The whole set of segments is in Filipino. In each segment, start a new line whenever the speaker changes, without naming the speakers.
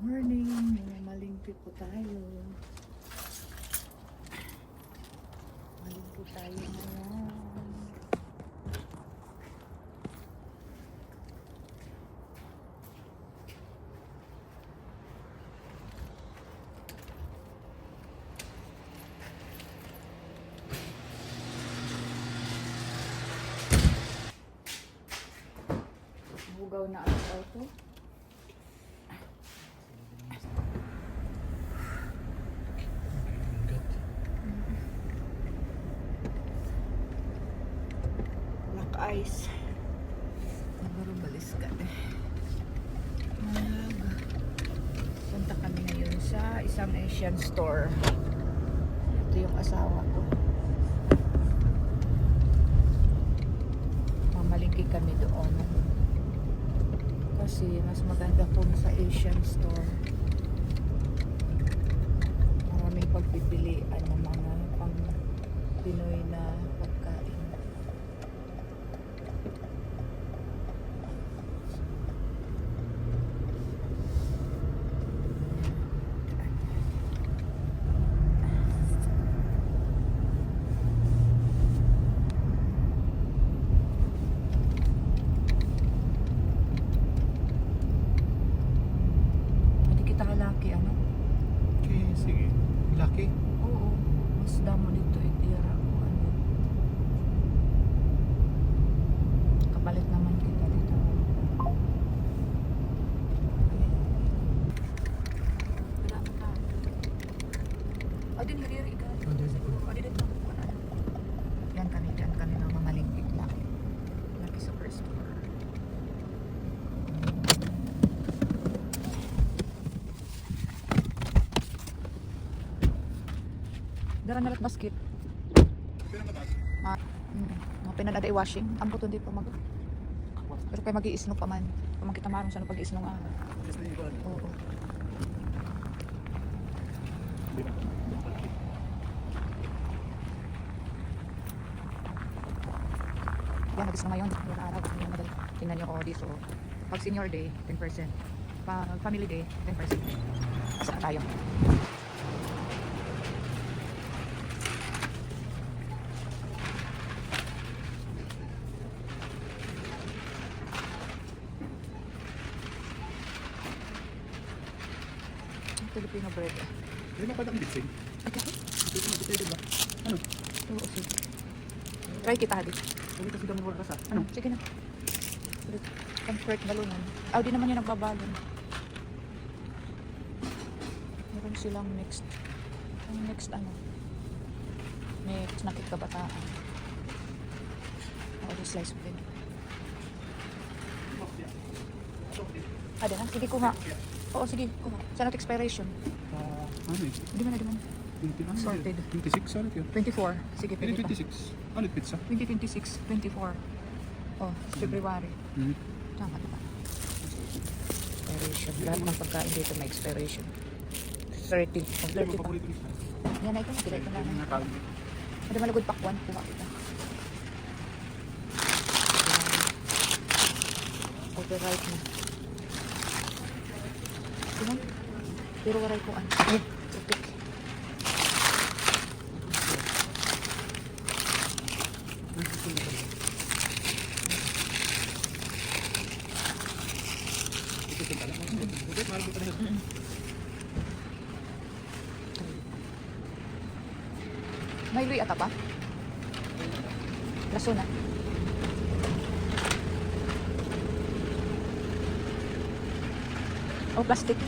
morning, malingki po tayo. Malingki tayo ngayon. Bugaw na ang auto. Ice. Nagaro balis ka eh. Punta kami ngayon sa isang Asian store. Ito yung asawa ko. Mamalingki kami doon. Kasi mas maganda po sa Asian store. Maraming pagpipilian ng mga pang Pinoy na pagkain. Laki ano?
Okay, sige. Laki?
Oo. Mas damo dito itira ko ano. Kapalit naman kita dito. Wala ka. O din hiriri ka. O din dito. Yan kami ng mga lingkit laki. Laki super store. Dara nalat basket. Mga pinadada i-washing. Ang puto hindi pa mag... Pero kaya mag-iisno pa man. Kung makita marong sa pag-iisno nga. Oo. Yan, mag-isno ngayon. Yung araw. Tingnan nyo o dito. Pag senior day, 10%. Pag family day, 10%. Asa na tayo. Filipino bread.
Hindi na padang bitsing.
Okay.
Hindi na bitsing, diba? Ano?
Oo, sige. Try kita, Hadi.
Hindi kasi dami wala sa.
Ano? Sige na. Comfort balunan. Ah, di naman yung nagbabalon. Meron silang mixed. Ang mixed ano? Mixed nakit kabataan. O, di slice bread. Ada na? Sige, kuha. Oo, sige, kuha. Saan natin expiration?
Ano eh?
Di man na.
20,
Sorted.
26, ano yun?
24. Sige,
Hindi,
pwede pa.
26. Ano pizza?
2026, 24. Oh, February. Tama, diba? Expiration. Lahat ng pagkain dito may expiration. 30. Oh, 30 pa. Yan na ito. Sila ito na. Ada malagod pakwan. Kuha kita. Override na. Diba? Pero waray ko ano. Tupik. May luy ata pa? Laso na. O plastic.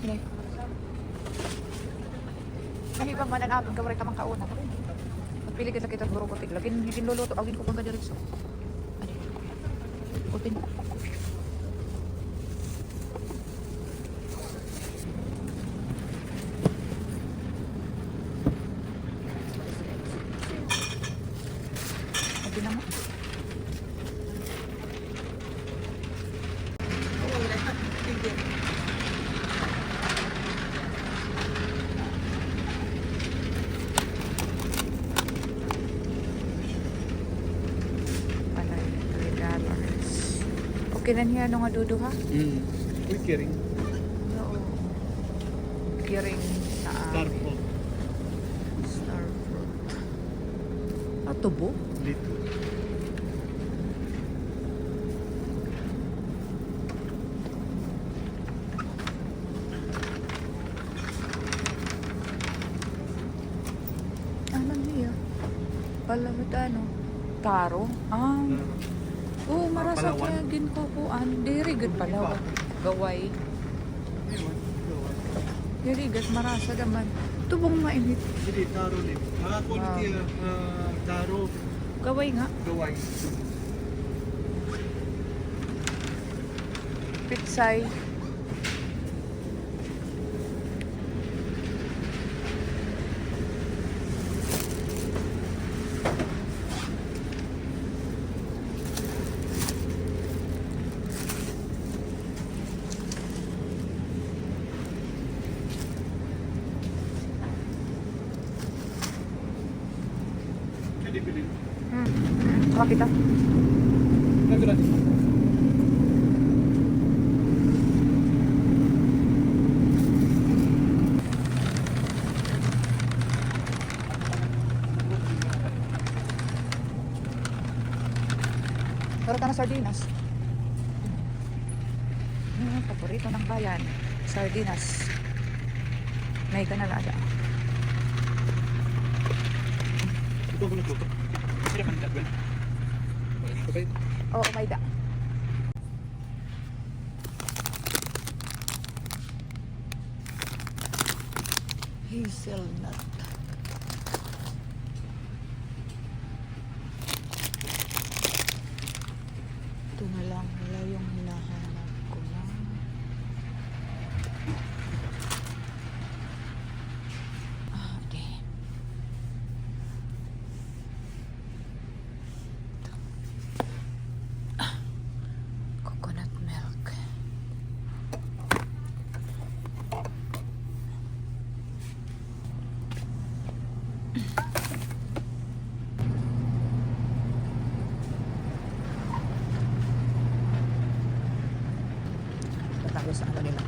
Ini. Kami pa man ang gawari ka mang kauna. Magpili ka sa kita buro ko tigla. Gin luluto agin ko pang diretso. Ani. Open. Open naman. Kinanhiya no nga dudu ha?
Uy, kiring.
Oo. Kiring na
Star po.
Star fruit. Ah, tubo?
Dito.
Ano niya? Palamit ano? Taro? Ah. Oo, marasa
Palawan.
kaya ginkukuan. Diri good pala. Gaway. Diri good marasa naman. Tubong mainit.
Hindi, taro din. Quality taro.
Gaway nga.
Gaway.
Pitsay.
Hindi bilhin.
Kapit ah.
Nagdala din.
Meron ka na sardinas. Paborito ng bayan. Sardinas. May kanalaga.
Ito ko nagluto. Hindi naman dagwan. Okay.
Oo, may da. Hazelnut. Ito na lang wala yung hinahanap ko na. Ah, okay. Coconut milk. Tayo sa ano nila.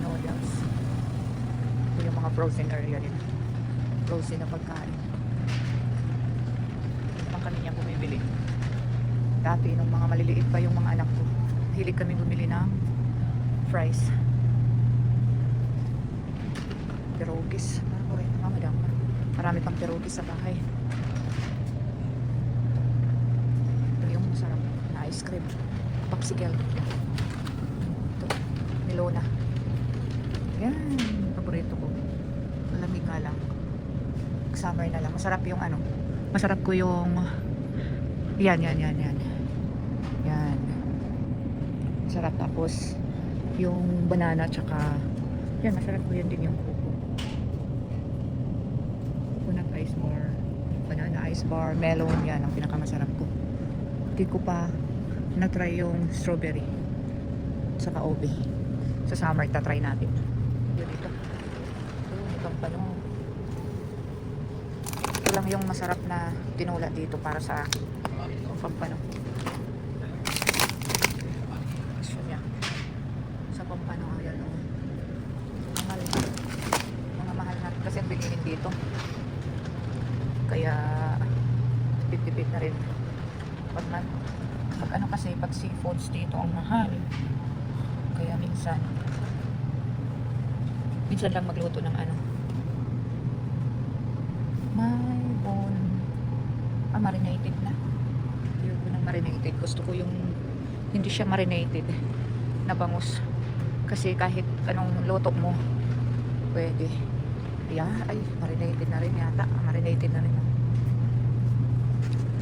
Noodles. Ito yung mga frozen area nila. Frozen na pagkain. Naman kami niya bumibili. Dati nung mga maliliit pa yung mga anak ko, hilig kami bumili ng fries. Pirogis. Parang rin naman madam. Marami pang pirogis sa bahay. Ito yung masarap na ice cream. Popsicle. Ito. Milona. Yan. Paborito ko. Malamig nga lang. Summer na lang. Masarap yung ano. Masarap ko yung yan. Yan. Masarap. Tapos yung banana tsaka yan. Masarap ko yan din yung coco. Coconut ice bar. Banana ice bar. Melon. Yan ang pinakamasarap ko. Hindi ko pa na-try yung strawberry. Saka ube. Sa summer ta-try natin. Yun ito. Ito pampano. Ito lang yung masarap na tinula dito para sa akin. Pampano. Gusto niya. Sa pampano. Ayan o. Mga mahal na. Kasi ang bilhin dito. Kaya tipid-tipid na rin. Pag ano kasi, pag seafoods dito ang mahal. Kaya minsan lang magluto ng ano. May bone. Marinated na. Yung ng marinated. Gusto ko yung hindi siya marinated na bangus. Kasi kahit anong luto mo, pwede. Yeah, ay, marinated na rin yata. Marinated na rin.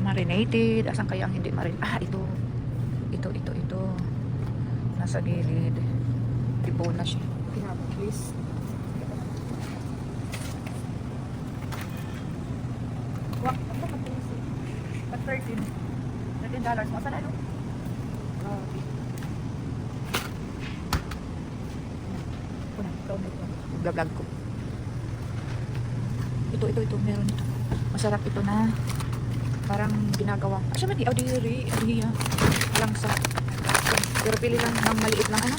Marinated. Asan kaya ang hindi marinated? Ah, ito. Ito. Nasa gilid. Tipo na siya. Please. Wak, ano ka please? At $13. $13. Masala ano? Okay. Ito na, ikaw na ito. Vlog ko. Ito, meron ito. Masarap ito na parang ginagawang, siya mati, adiri, langsa. Pero pili lang ng maliit lang, ano?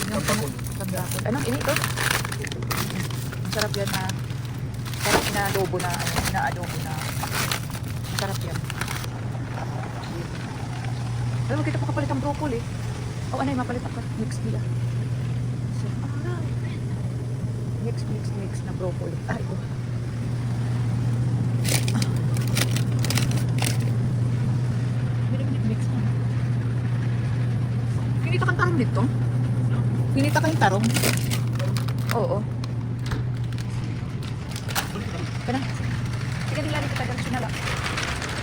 Yung pagdakot. Ano, ini ito? Masarap yan na, parang inaadobo na, ano, inaadobo na. Masarap yan. Alam mo, kita pa kapalit ang broccoli. Oh, ano yung mapalit ako? Mix nila. So, mix na broccoli. Ah, ito. Mix na. Pinita kang tarong dito? Pinita kang tarong? Oo. Kana? Sige, nilali kita ganun sinala.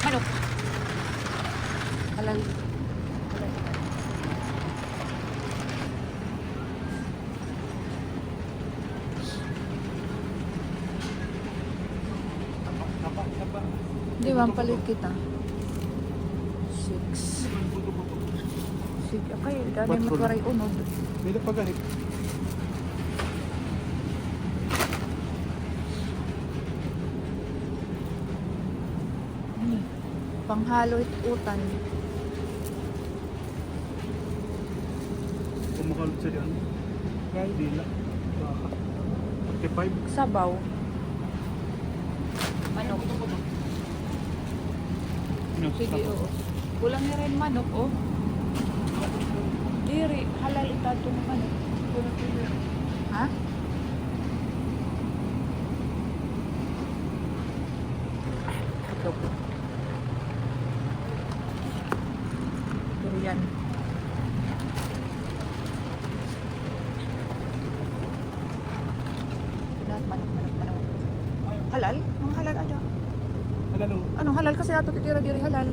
Manok. Halal. Hindi, palit kita. 6. Sige, okay. Dami magwaray unod.
May pa ganit.
Panghalo utan.
Kumakalot sa diyan.
Yay.
Dila. 45.
Sabaw. Manok. Sige, oo. Kulang na rin manok, oh. Diri, halal ita itong manok. Ha? Ito. Durian. Lahat manok. Halal? Mga halal aja.
Ano?
Anong halal kasi ato titira diri halal.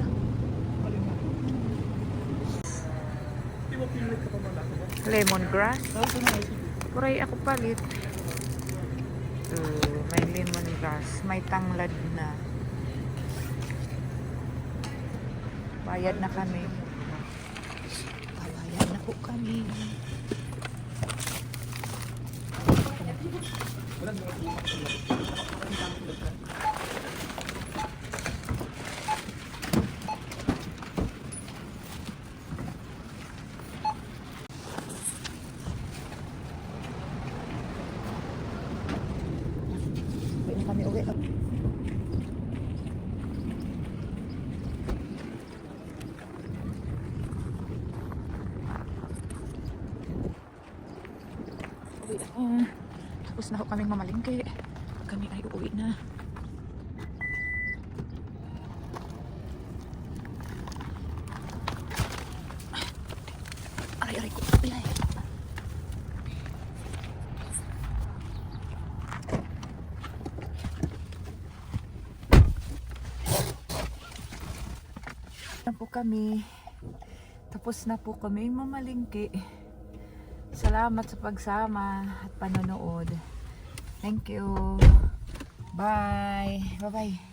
Di ba pilit ka pa malaki ba?
Lemongrass.
Tapos na ay
Kuray ako palit. May lemongrass, may tanglad na. Bayad na kami. Bayad na po kami. Uwi na kami, uwi. Uwi ako. Tapos na ako kaming mamalingki. Kami ay uuwi na. Aray ko. Ay. Na po kami. Tapos na po kami mamalingki. Salamat sa pagsama at panonood. Thank you. Bye. Bye-bye.